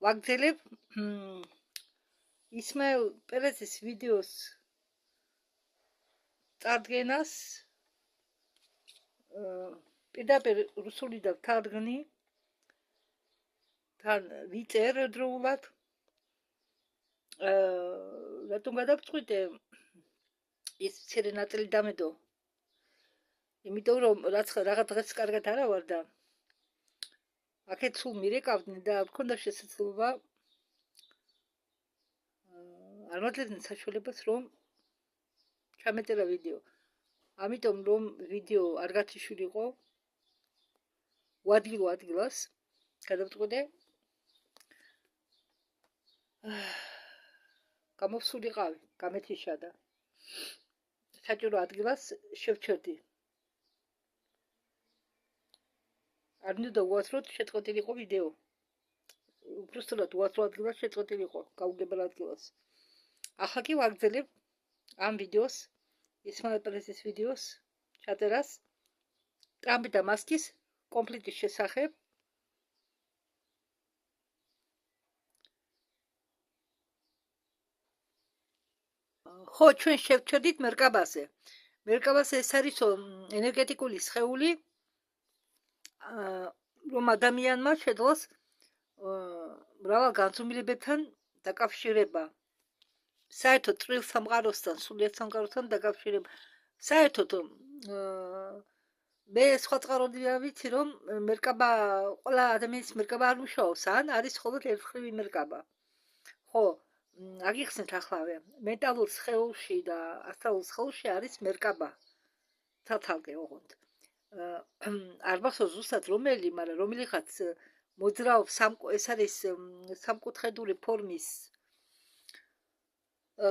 ვაგრძელებ ისმაილ პერეზის ვიდეოს წარდგენას პირდაპირ რუსულიდან თარგმნი თან ვიწერ დროულად რატომ გადავწყვიტე ის მცირე ნაწილი დამედო იმიტომ რომ რაღაც დღეს კარგად არა ვარ და აქეთ სულ მირეკავდნენ და მქონდა შესაძლებლობა არ მოდიდნენ საშუალებას რომ ჩამეწერა ვიდეო ამიტომ რომ ვიდეო არ გათიშულიყო ვადგილო ადგილას გადავწყვიტე გამოვსულიყავი გამეთიშადა საჭირო ადგილას შევჩერდი არ მინდოდა უაცროდ შეწყვეტილიყო ვიდეო უბრალოდ უაცროდ ადგილას შეწყვეტილიყო გაუგებელ ადგილას ახლა კი ვაგრძელებ ამ ვიდეოს ისმაილ პერეზის ვიდეოს ჩაწერას ტრამპი და მასკის კონფლიქტის შესახებ ხო ჩვენ შევჩერდით მერკაბაზე ეს არის ენერგეტიკული სხეული რომ ადამიანმა შეძლოს მრავალ განზომილებებთან დაკავშირება საერთოდ წვრილ სამყაროსთან სულიერ სამყაროსთან დაკავშირება საერთოდ მე სხვა წყაროებია ვიცი რომ მერკაბა ყველა ადამიანის მერკაბა არ მუშაობს ან არის მხოლოდ ერთხმი მერკაბა ხო აგიხსნით ახლავე მეტალურ სხეულში და ასტრალურ სხეულში არის მერკაბა თალკე ოღონდ არ მახსოვს ზუსტად მაგრამ რომელიღაც მოძრაობს ეს არის სამკუთხედური ფორმის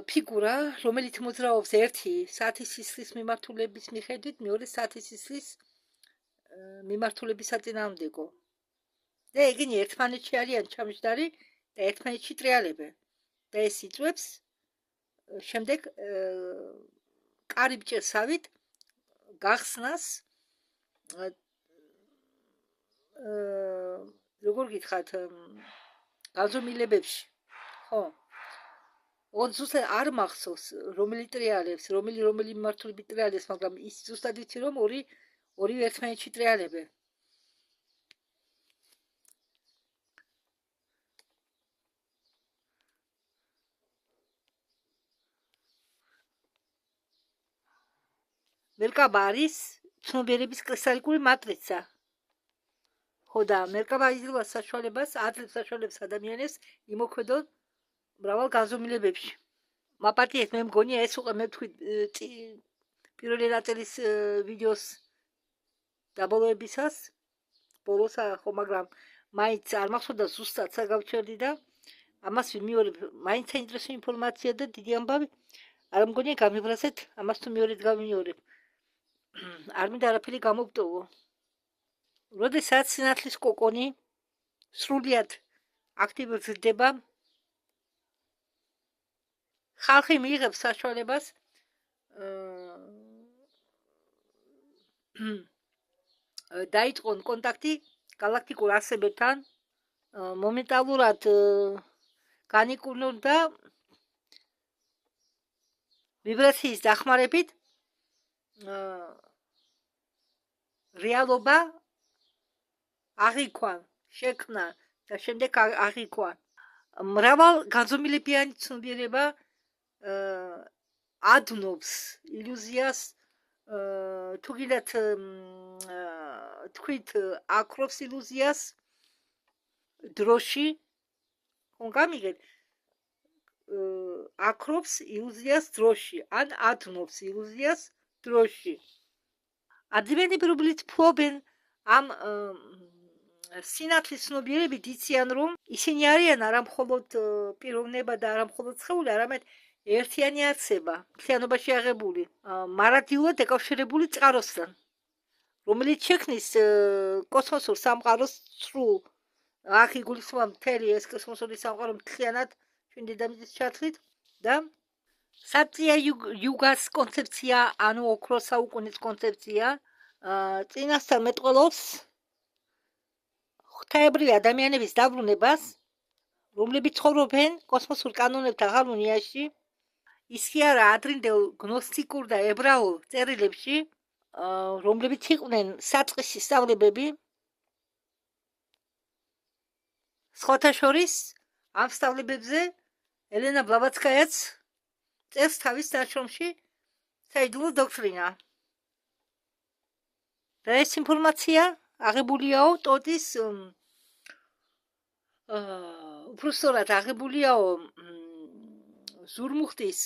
ფიგურა რომელიც მოძრაობს ერთი საათის სისხლის მიმართულების მიხედვით მეორე საათის სისხლის მიმართულების საწინააღმდეგო და ეგენი ერთმანეთში არიან ჩამჯდარი და ერთმანეთში ტრიალებენ და ეს იწვევს შემდეგ კარიბჭესავით გახსნას როგორ გითხრათ განზომილებებში ხო ოღონდ ზუსტად არ მახსოვს რომელი ტრიალებს რომელი მიმართულებით ტრიალებს მაგრამ ის ზუსტად ვიცი რომ ორი ერთმანეთში ტრიალებენ მერკაბა არის ცნობიერების კრისტალიკური მატრიცა ხო და მერკაბა იძლევა საშუალებას აძლევს საშუალებას ადამიანებს იმოქმედონ მრავალ განზომილებებში მაპატიეთ მე მგონია ეს უკვე მე თქვი პირველი ნაწილის ვიდეოს დაბოლოებისას ბოლოს ხო მაგრამ მაინც არ მახსოვდა ზუსტად საგავჩერდი და ამას ვიმეორებ მაინც საინტერესო ინფორმაცია და დიდი ამბავი არ მგონია გამიბრაზეთ ამას თუ მეორედ გავიმეორებ არ მინდა არაფერი გამოვტოვო როდესაც სინათლის კოკონი სრულიად აქტივიზდება ხალხი მიიღებს საშუალებას დაიწყონ კონტაქტი galaktikul არსებებთან მომენტალურად განიკურნონ და ვიბრაციის დახმარებით რეალობა აღიქვან შექმნა და შემდეგ აღიქვან მრავალ განზომილებიანი ცნობიერება ადნობს ილუზიას თუ გინდათ თქვით აკრობს ილუზიას დროში ხომ გამიგეთ აკრობს ილუზიას დროში ან ადნობს ილუზიას დროში ადამიანები რომელიც ფლობენ ამ სინათლის ცნობიერებით იციან რომ ისინი არიან არა მხოლოდ პიროვნება და არა მხოლოდ სხეული არამედ ერთიანი არსება მთლიანობაში აღებული მარადიულად დაკავშირებული წყაროსთან რომელიც შექმნის კოსმოსურ სამყაროს სრულ აქ იგულისხმება მთელი ეს კოსმოსური სამყარო მთლიანად ჩვენ დედამიწის ჩათვლით და საწია იუგას კონცეფცია ანუ ოქროს საუკუნის კონცეფცია წინასწარ მეტყველობს ღვთაებრივი ადამიანების დაბრუნებას რომლებიც ცხოვრობენ კოსმოსურ კანონებთან ჰარმონიაში, ის კი არა ადრინდელ გნოსტიკურ და ებრაულ წერილებში, რომლებიც იყვნენ საწყისი სწავლებები. სხვათა შორის ამ სწავლებებზე ელენა ბლავატსკაიაც წერს თავის ნაშრომში საიდუმლო დოქტრინა. და ეს ინფორმაცია აღებულია ტოტის უფრო სწორად აღებულია ზურმუხტის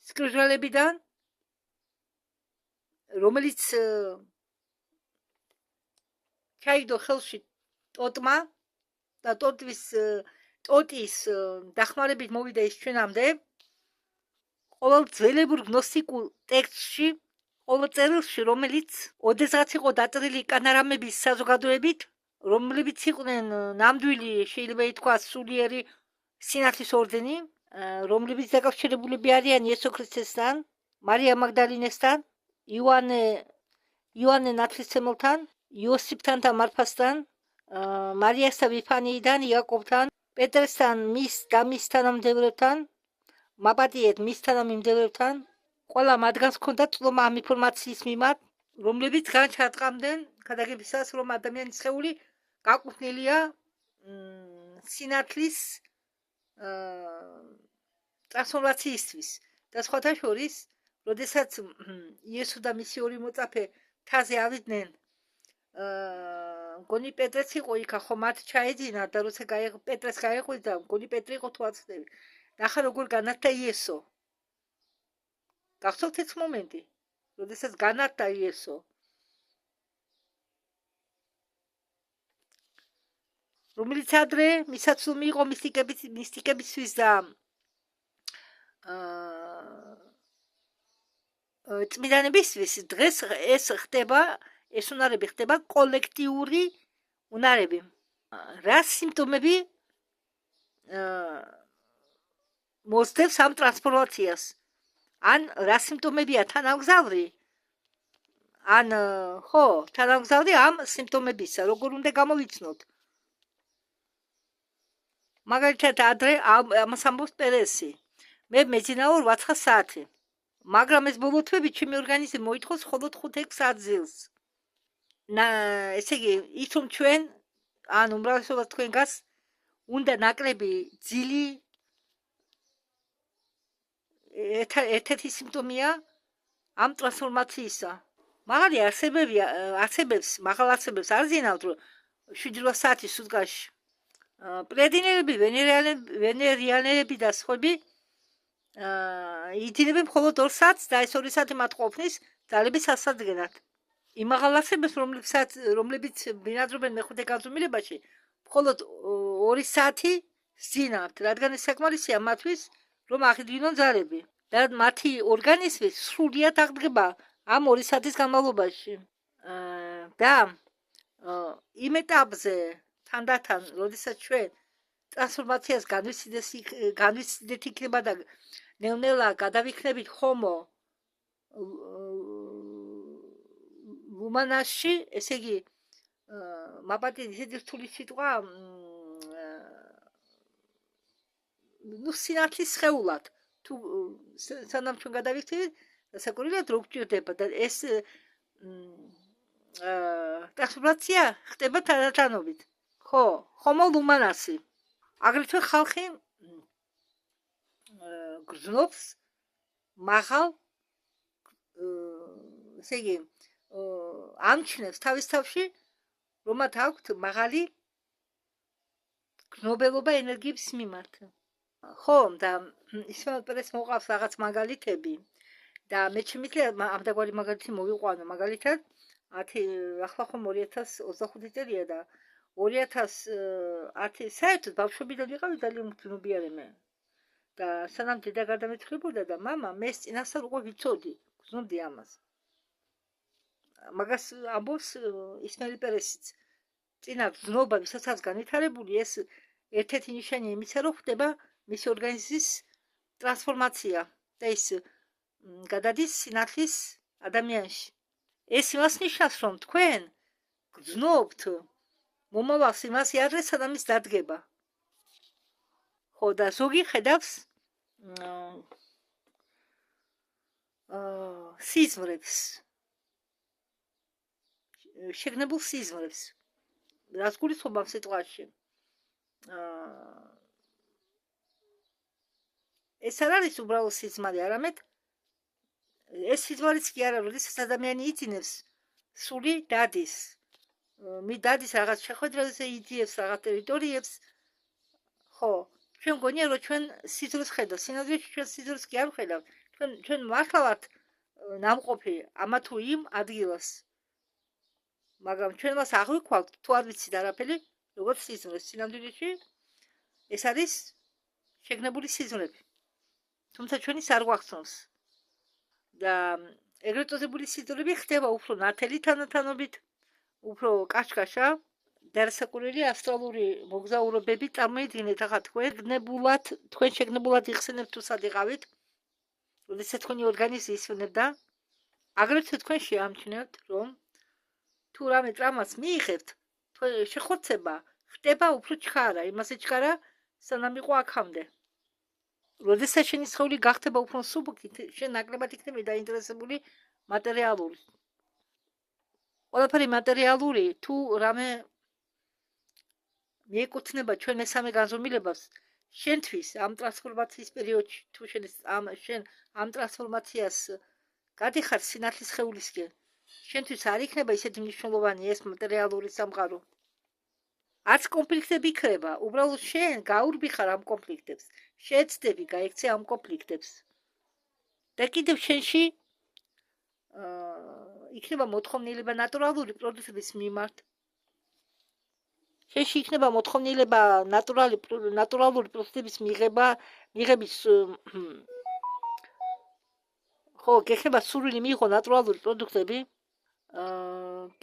სკრიჟალებიდან, რომელიც ჩაიგდო ხელში ტოტმა და ტოტის დახმარებით მოვიდა ის ჩვენამდე. ყოველ ძველებურ გნოსტიკურ ტექსტში, ყოველ წერილში, რომელიც ოდესღაც იყო დაწერილი კანარამების საზოგადოებით, რომლებიც იყვნენ ნამდვილი, შეიძლება ითქვას, სულიერი სინათლის ორდენი, რომლებიც დაკავშირებულები არიან იესო ქრისტესთან, მარია მაგდალინესთან, იოანე ნათლისმცემელთან, იოსიფთან და მარფასთან, მარიასთან ვიფანიიდან, იაკობთან, პეტრესთან, მის თანამდებლებთან, მაპატიეთ მის თანამიმდევრებთან, ყველა მათგანს ჰქონდა წლომა ამ ინფორმაციის მიმართ, რომლებიც განჩატყამდნენ გადაგებისას, რომ ადამიანის სხეული გაკუთვნილია სინათლის ტრანსფორმაციისთვის. და სხვათა შორის, როდესაც იესო და მისი ორი მოწაფე მთაზე ავიდნენ, მგონი პეტრეც იყო იქა, ხო მათ ჩაეძინათ და როცა პეტრეს გაეღვიძა, მგონი პეტრი იყო თუ აცდები. ნახა როგორ განათდა იესო. გახსოვთ ეს მომენტი, როდესაც განათდა იესო. რომელიც ადრე მისაცლუმი იყო მისტიკებისთვის და წმინდანებისთვის, დღეს ეს უნარები ხდება კოლექტიური უნარები. რა სიმპტომები მოსდევს ამ ტრანსფორმაციას? ან რა სიმპტომებია თანამგზავრი? ან ხო, თანამგზავრი ამ სიმპტომებისა, როგორ უნდა გამოვიცნოთ? მაგალითად, ადრე ამას ამბობს პერესი. მე მეძინაო 8 საათი. მაგრამ ეს ბოლო თვეები ჩემი ორგანიზმი მოითხოვს მხოლოდ 5-6 საათს. ესე იგი, ის რომ ჩვენ, ან უმრავლესობა თქვენგანს უნდა ნაკლები ძილი, ერთ-ერთი სიმპტომია ამ ტრანსფორმაციისა. მაღალი მაღალ არსებებს არ ზინავთ, რომ 7-8 საათი სუდგაში. პლედინელები, ვენერიანელები და სხვები იძინებენ მხოლოდ 2 საათს და ეს 2 საათი მათ ყოფნის ძალების ასადგენად. იმ მაღალ არსებებს, რომლებიც ბინადრობენ მეხუთე განზომილებაში, მხოლოდ 2 საათი ზინავთ, რადგან ეს საკმარისია მათთვის, რომ აღიდგინონ ძალები და მათი ორგანიზმი სრულიად აღდგება ამ 2 საათის განმავლობაში. და იმ ეტაპზე თანდათან, როდესაც ჩვენ ტრანსფორმაციას განვიცდით იქნება და ნელ-ნელა გადავიქნებით ჰომო ლუმანასში, ესე იგი, მაპატიეთ ისეთი რთული სიტყვა, სინათლის სხეულად. თუ სანამ ჩვენ გადავიქცევით, საკურილად რო გჭირდება და ეს ტრანსფორმაცია ხდება თანდათანობით. ხო, ჰომო ლუმანასი. აგრეთვე ხალხი გრძნობს მაღალ, ესე იგი, ამჩნევს თავის თავში, რომ მათ აქვთ მაღალი გრძნობელობა ენერგიების მიმართ. ხო, და ისმაილ პერეს მოყავს რაღაც მაგალითები და მე შემიძლია ამდაგვარი მაგალითი მოვიყვანო. მაგალითად, ახლა ხომ 2025 წელია და 2010 საერთოდ ბავშვობიდან ვიყავი ძალიან მგრძნობიარე მე. და სანამ დედა გადამეცხრებოდა და მამა, მე ეს წინასწარ უკვე ვიცოდი, გრძნობდი ამას. მაგას ამბობს ისმაილ პერესიც. წინა გრძნობა, ვისაც განვითარებული, ეს ერთ-ერთი ნიშანია იმისა, რომ ხდება მისი ორგანიზმის ტრანსფორმაცია და ის გადადის სინათლის ადამიანში. ეს იმას ნიშნავს, რომ თქვენ გრძნობთ მომავალს იმას იარეს, სანამ ის დადგება. ხო და ზოგი ხედავს სიზმრებს. შეგნებულ სიზმრებს. რას გულისხმობ სიტყვაში? ეს არ არის უბრალოდ სიზმარი, არამედ ეს სიზმარიც კი არა, როდესაც ადამიანი იძინებს, სული დადის. დადის რაღაც შეხვედრაზე, იძიებს რაღაც ტერიტორიებს. ხო, ჩვენ გონია რომ ჩვენ სიზმრს ხედავთ, სინამდვილეში ჩვენ სიზმრს კი არ ვხედავთ. ჩვენ მართლა ვართ ნამყოფი ამა თუ იმ ადგილას. მაგრამ ჩვენ მას აღვიქვავთ, თუ არ ვიცით არაფერი, როგორც სიზმრს. სინამდვილეში ეს არის შეგნებული სიზმრები. თუმცა ჩვენი არ გვახსოვს. და ეგრეთ წოდებული სიზმრები ხდება უფრო ნათელი თანათანობით, უფრო კაშკაშა, დარსაკურელი ასტრალური მოგზაურობები წარმოიდგინეთ ახლა თქვენ შეგნებულად იხსენებთ თუ სად იყავით, როდესაც თქვენი ორგანიზმი ისვენებდა, აგრეთვე თქვენ შეამჩნევთ, რომ თუ რამე ტრამას მიიღებთ, შეხორცება ხდება უფრო ჩქარა, იმაზე ჩქარა, სანამ იყო აქამდე. როდესაც შენი სხეული გახდება უფრო მსუბუქი, შენ ნაკლებად იქნები დაინტერესებული მატერიალური. ყველაფერი მატერიალური თუ რამე მიეკუთვნება ჩვენ მესამე განზომილებას, შენთვის ამ ტრანსფორმაციის პერიოდში, თუ შენ ამ ტრანსფორმაციას გადიხარ სინათლის სხეულისკენ, შენთვის არ იქნება ისეთი მნიშვნელოვანი ეს მატერიალური სამყარო. არც კონფლიქტები იქნება, უბრალოდ შენ გაურბიხარ ამ კონფლიქტებს, შეეცდები გაიქცე ამ კონფლიქტებს. და კიდევ შენში იქნება მოთხოვნილება ნატურალური პროდუქტების მიმართ. შენში იქნება მოთხოვნილება ნატურალური პროდუქტების მიღების ხო, გეხება სურვილი მიიღო ნატურალური პროდუქტები,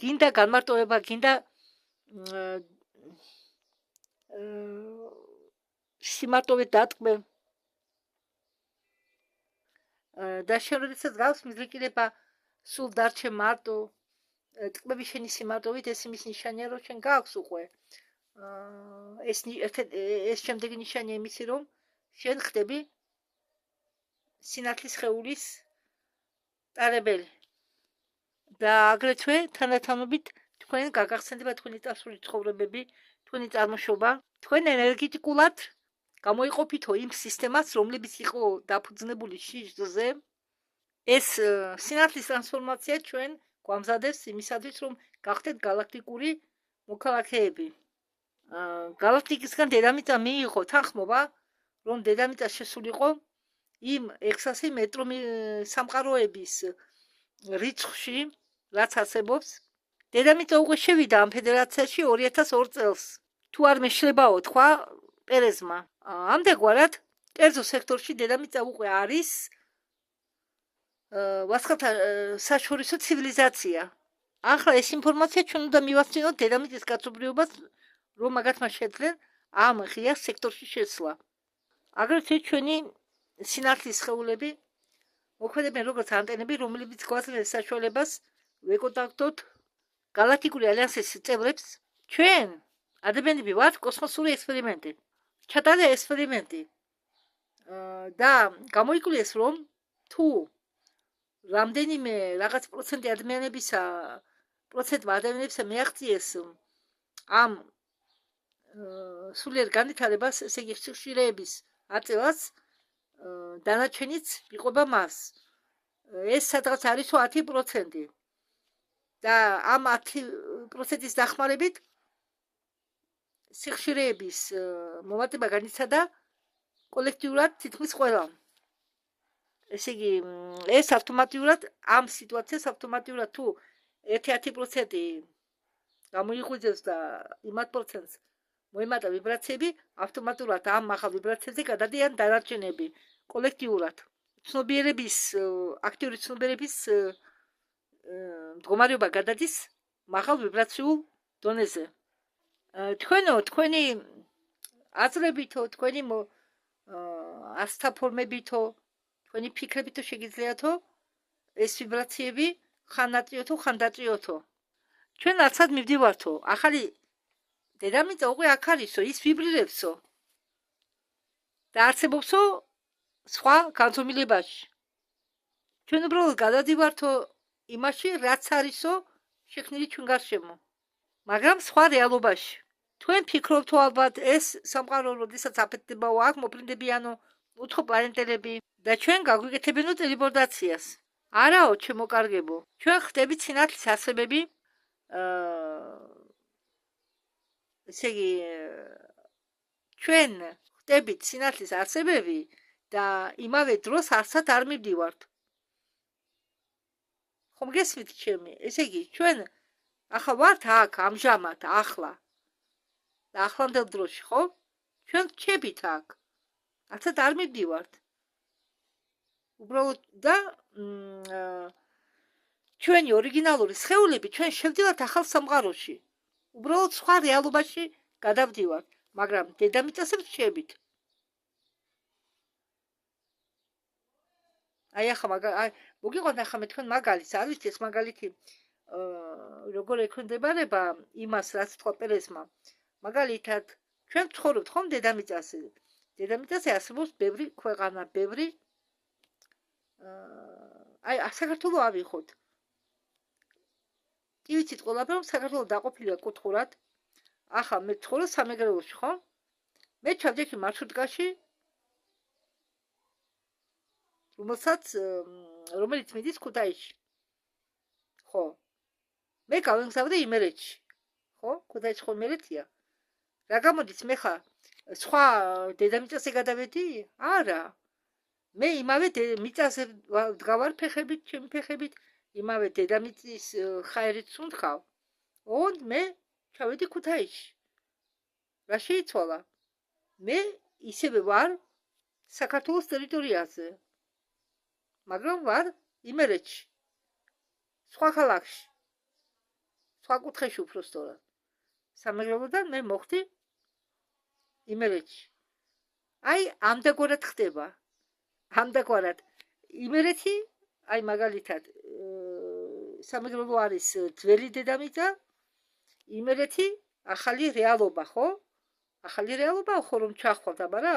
გინდა განმარტოვება, გინდა სიმარტოვე დატკბე და შენ როდესაც გავს მიზრიკილება სულ დარჩე მარტო ტკბები შენი სიმარტოვით, ეს იმის ნიშანია, რომ შენ გააქვს უკვე ეს შემდეგი ნიშანია იმისი, რომ შენ ხდები სინათლის სხეულის ტარებელი და აგრეთვე თანათანობით თქვენ გაგახსენდება თქვენი წარსული ცხოვრებები, თქვენი წარმოშობა, თქვენ ენერგეტიკულად გამოიყოფითო იმ სისტემას, რომლებიც იყო დაფუძნებული შიშზე. ეს სინათლის ტრანსფორმაცია ჩვენ გვამზადებს იმისათვის, რომ გახდეთ გალაქტიკური მოქალაქეები. გალაქტიკისგან დედამიწა მიიღო თანხმობა, რომ დედამიწა შესულიყო იმ 600 მეტრო სამყაროების რიცხვში, რაც არსებობს. დედამიწა უკვე შევიდა ამ ფედერაციაში 2002 წელს. თუ არ მეშლებაო თქვა პერეზმა. ამდენგვარად, კერძო სექტორში დედამიწა უკვე არის ვასხათა საშორისო ცივილიზაცია. ახლა ეს ინფორმაცია ჩვენ უნდა მივასწინოთ დედამიწის კაცობრიობას, რომ მაგათმა შეძლენ ამ ღია სექტორში შესვლა. აგრეთვე ჩვენი სინათლის სხეულები მოქმედებენ როგორც ანტენები, რომლებიც გვაძლევს საშუალებას ვეკონტაქტოთ გალაქტიკური ალიანსის წევრებს. ჩვენ ადამიანები ვართ კოსმოსური ექსპერიმენტი. ჩატარდა ექსპერიმენტი და გამოიკვლიეს, რომ თუ რამდენიმე რაღაც პროცენტი ადამიანებისა მიაღწიეს ამ სულიერ განვითარებას, ესე იგი სიხშირეების აწევას, დანარჩენიც იყვება მას. ეს სადღაც არისო 10% და ამ 10%-ის დახმარებით სიხშირეების მომატება განიცადა კოლექტიურად თითქმის ყველამ. ესე იგი, ეს ავტომატურად ამ სიტუაციას ავტომატურად თუ 1-10% გამოიღვიძებს და იმათ პროცენტს მოემატა ვიბრაციები, ავტომატურად ამ მაღალ ვიბრაციებზე გადადიან დანარჩენები კოლექტიურად. ცნობიერების, აქტიური ცნობიერების მდგომარეობა გადადის მაღალ ვიბრაციულ დონეზე. თქვენი აზრებითო, თქვენი ასთაფორმებითო, თქვენი ფიქრებითო შეგიძლიათო ეს ვიბრაციები ხან ნატრიოთო, ხან დატრიოთო. ჩვენ არცად მივდივართო, ახალი დედამიწა უკვე აქ არისო, ის ვიბრირებსო და არსებობსო სხვა განზომილებაში. ჩვენ უბრალოდ გადავდივართო იმაში, რაც არისო შექმნილი ჩვენ გარშემო, მაგრამ სხვა რეალობაში. თქვენ ფიქრობთ ალბათ ეს სამყარო როდესაც აფეთდებაო აქ მოფრინდებიანო უცხო პლანეტელები და ჩვენ გაგვიკეთებინო ტელეპორტაციას. არაო, ჩემო კარგებო, ჩვენ ხდებით სინათლის არსებები, ესე იგი ჩვენ ხდებით სინათლის არსებები და იმავე დროს არსად არ მივდივართ. ხომ გესმით ჩემი? ესე იგი ჩვენ ახლა ვართ აქ ამჟამად ახლა და ახლანდელ დროში, ხო? ჩვენ რჩებით აქ. არცად არ მივდივართ. უბრალოდ და ჩვენი ორიგინალური სხეულები ჩვენ შევდივართ ახალ სამყაროში. უბრალოდ სხვა რეალობაში გადავდივართ, მაგრამ დედამიწაზე რჩებით. აი ახლა მოგიყვანთ ახლა მე თქვენ მაგალითს, არ ვიცი ეს მაგალითი როგორ ექვემდებარება იმას, რაც თქვა პერესმა. მაგალითად, ჩვენ ვცხოვრობთ ხომ დედამიწაზე. დედამიწაზე არსებობს ბევრი ქვეყანა, ბევრი აი საქართველო ავიხოთ. კი ვიცით ყველაფერი, რომ საქართველო დაყოფილია კუთხურად. ახლა მე ვცხოვრობ სამეგრელოში, ხო? მე ჩავდექი მარშრუტკაში, რომელიც მიდის ქუთაისში. ხო. მე გავემგზავრე იმერეთში. ხო? ქუთაისში ხო იმერეთია. რა გამოდის მე ხა სხვა დედამიწაზე გადავედი? არა. მე იმავე მიწაზე ვდგავარ ფეხებით, ჩემი ფეხებით, იმავე დედამიწის ხაერით სუნთქავ. ოღონდ მე ჩავედი ქუთაისში. რა შეიცვალა? მე ისევე ვარ საქართველოს ტერიტორიაზე. მაგრამ ვარ იმერეთში. სხვა ქალაქში. სხვა კუთხეში უფრო სწორად. სამეგრელოდან მე მოხდი იმერეთში. აი ამდაგვარად ხდება. ამდაგვარად იმერეთი, აი მაგალითად სამეგრელო არის ძველი დედამიწა, იმერეთი ახალი რეალობა, ხო? ახალი რეალობა ხო რომ ჩახვალთ, აბა რა?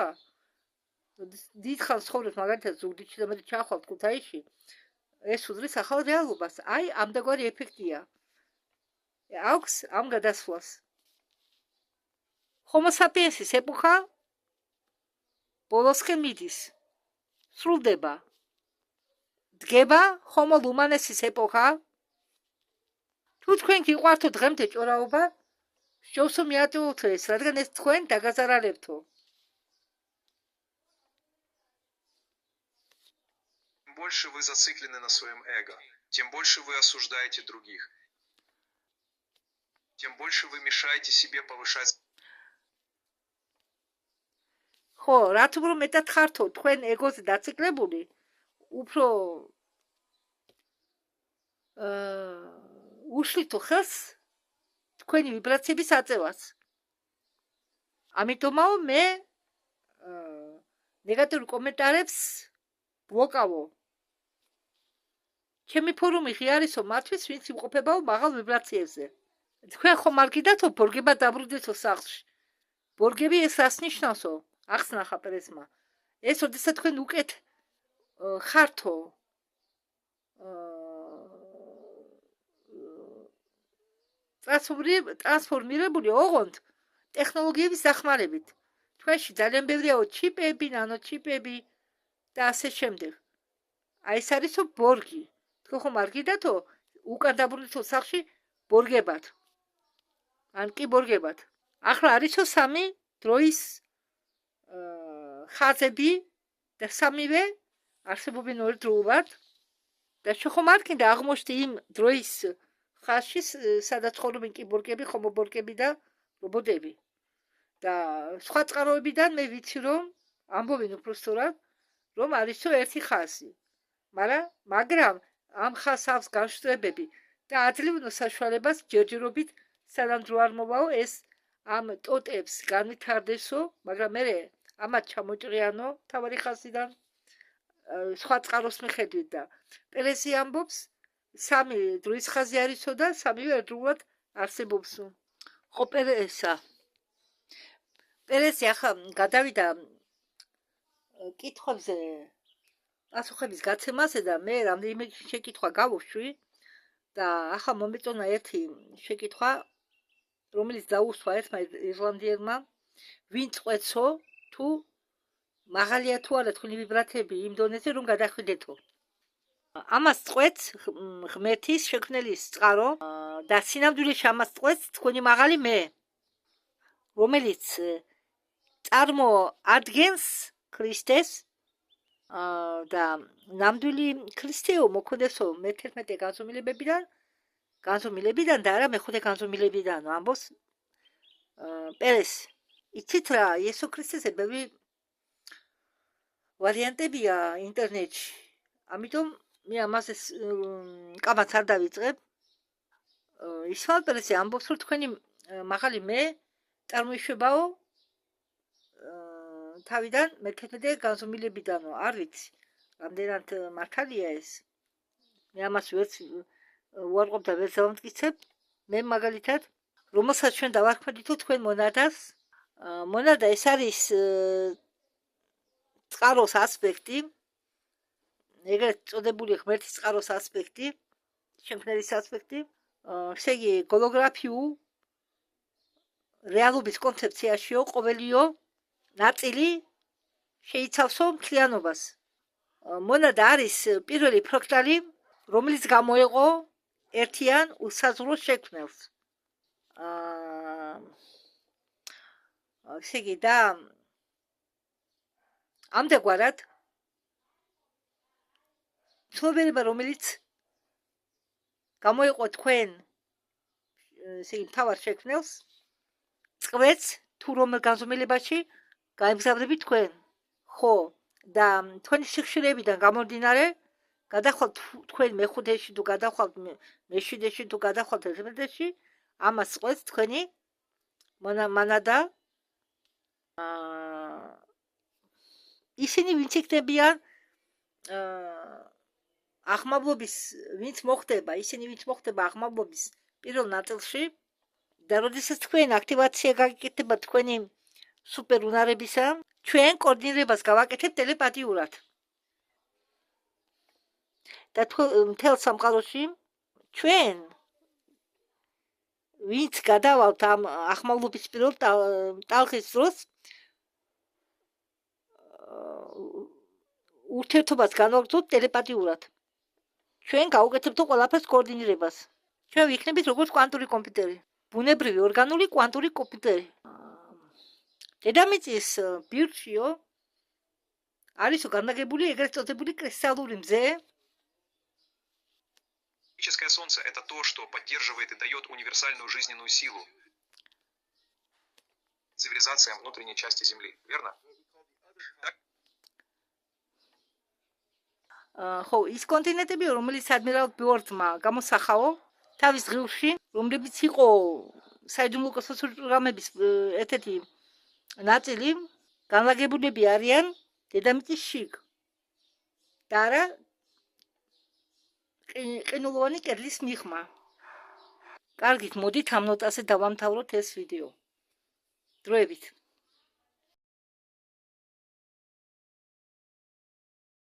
დიდხანს ცხოვრობთ მაგალითად ზუგდიდში და მე ჩახვალთ ქუთაისში. ეს უდრის ახალ რეალობას. აი ამდაგვარი ეფექტია. აქვს ამ გადასვლას. Homo sapiensis ეპოქა ბოლოსკენ მიდის. სრულდება. დგება Homo lumanesis ეპოქა. თუ თქვენ გიყვართო დღემდე ჭორაობა, შევსო მიატოვოთ ეს, რადგან ეს თქვენ დაგაზარალებთო. Чем больше вы зациклены на своем эго, тем больше вы осуждаете других. Тем больше вы мешаете себе повышать. ხო, რაც უფრო მეტად ხართო თქვენ ეგოზე დაციკლებული, უფრო უშლითო ხელს თქვენი ვიბრაციების აწევას. ამიტომაო მე ნეგატიურ კომენტარებს ბლოკავო. ჩემი ფორუმი ღიარისო მათთვის, ვინც იმყოფებაო მაღალ ვიბრაციებზე. თქვენ ხომ არ გიდათო ბორგება დაბრუნდეთო სახლში. ბორგები ეს რას ნიშნავსო? ახსნა ხაპერესმა. ეს ოდესაც თქვენ უკეთ ხართო ტრანსფორმირებული ოღონდ ტექნოლოგიების დახმარებით. თქვენში ძალიან ბევრიაო ჩიპები, ნანოჩიპები და ასე შემდეგ. აი ეს არისო ბორგი. თქვენ ხომ არ გიდათო უკან დაბრუნდეთო სახლში ბორგებად. ან კი ბორგებად. ახლა არისო სამი დროის ხაზები და სამივე არსებობენ ერთდროულად და შეხომ არ კიდე აღმოჩნდა იმ დროის ხაზში სადაც ცხოვრობენ კიბორგები, ხომობორგები და რობოტები. და სხვა წყაროებიდან მე ვიცი რომ ამბობენ უფრო სწორად რომ არისო ერთი ხაზი. მაგრამ ამ ხაზს აქვს განშტოებები და აძლევნო საშუალებას ჯერჯერობით სანამ დრო არ მოვაო ეს ამ ტოტებს განვითარდესო, მაგრამ მე ამათ ჩამოჭრიანო თავარი ხაზიდან სხვა წყაროს მიხედვით და პერესი ამბობს სამი დროის ხაზი არისო და სამივე ერთდროულად არსებობსო. ხო პერესა პერესი ახლა გადავიდა კითხვებზე პასუხების გაცემაზე და მე რამდენიმე შეკითხვა გავუშვი და ახლა მომეწონა ერთი შეკითხვა, რომელიც დაუსვა ერთმა ირლანდიერმა, ვინ წყვეცო თუ მაღალია თუ არა თქვენი ვიბრაციები იმ დონეზე, რომ გადახვიდეთო. ამას წყვეც ღმერთის შექმნელის წყარო და სინამდვილეში ამას წყვეც თქვენი მაღალი მე, რომელიც წარმოადგენს ქრისტეს და ნამდვილი ქრისტეო მოქმედესო მე-11 განზომილებიდან და არა მე-5 განზომილებიდან, ამბობს პერესი. იცით რა, იესო ქრისტეზე ბევრი ვარიანტებია ინტერნეტში, ამიტომ მე ამაზე კამათს არ დავიწყებ. ისმაილ პერესი ამბობს, რომ თქვენი მაღალი მე წარმოიშვებაო თავიდან მე-11 განზომილებიდანო, არ ვიცი, რამდენად მართალია ეს. მე ამას ვერც უარყოფ და ვერც დავამტკიცებ. მე მაგალითად, რომელსაც ჩვენ დავარქმედითო თქვენ მონადას, მონადა ეს არის წყაროს ასპექტი, ეგრეთ წოდებული ღმერთის წყაროს ასპექტი, შექმნელის ასპექტი, ესე იგი გოლოგრაფიულ რეალობის კონცეფციაშიო ყოველიო ნაწილი შეიცავსო მთლიანობას. მონადა არის პირველი ფრაქტალი, რომელიც გამოეყო ერთიან უსაზღვრო შექმნელს. ესე იგი და ამდაგვარად ცნობიერება, რომელიც გამოეყო თქვენ ესე იგი მთავარ შექმნელს, წყვეც თუ რომელ განზომილებაში გაემგზავრებით თქვენ, ხო, და თქვენი სიხშირეებიდან გამომდინარე, გადახვალთ თქვენ მე-5-ში თუ გადახვალთ მე-7-ში თუ გადახვალთ 11-ში, ამას წყვეც თქვენი მონადა. ისინი ვინც იქნებიან აღმავლობის, ვინც მოხდება აღმავლობის პირველ ნაწილში და როდესაც თქვენ აქტივაცია გაკეთება თქვენი სუპერუნარებისა, ჩვენ კოორდინირებას გავაკეთებთ ტელეპათიურად. და მთელ სამყაროში ჩვენ ვინც გადავალთ ამ აღმავლობის პირველ ტალღის დროს ურთიერთობას განვაგრძობთ ტელეპათიურად. ჩვენ გავუკეთებთ ყველაფერს კოორდინირებას. ჩვენ ვიქნებით როგორც კვანტური კომპიუტერი, ბუნებრივი ორგანული კვანტური კომპიუტერი. დედამიწის ბირთვიო არისო განლაგებული ეგრეთ წოდებული კრისტალური მზე. Космическое Солнце – это то, что поддерживает и дает универсальную жизненную силу цивилизациям внутренней части Земли, верно? ხო, ის კონტინენტები, რომელიც ადმირალ ბიორდმა გამოსახაო თავის ღილში, რომლებიც იყო საიდუმლო კოსმოსური პროგრამების ერთ-ერთი ნაწილი, განლაგებულები არიან დედამიწის შიგ და არა ყინულოვანი კედლის მიღმა. კარგით, მოდით ამ ნოტაზე დავამთავროთ ეს ვიდეო. დროებით.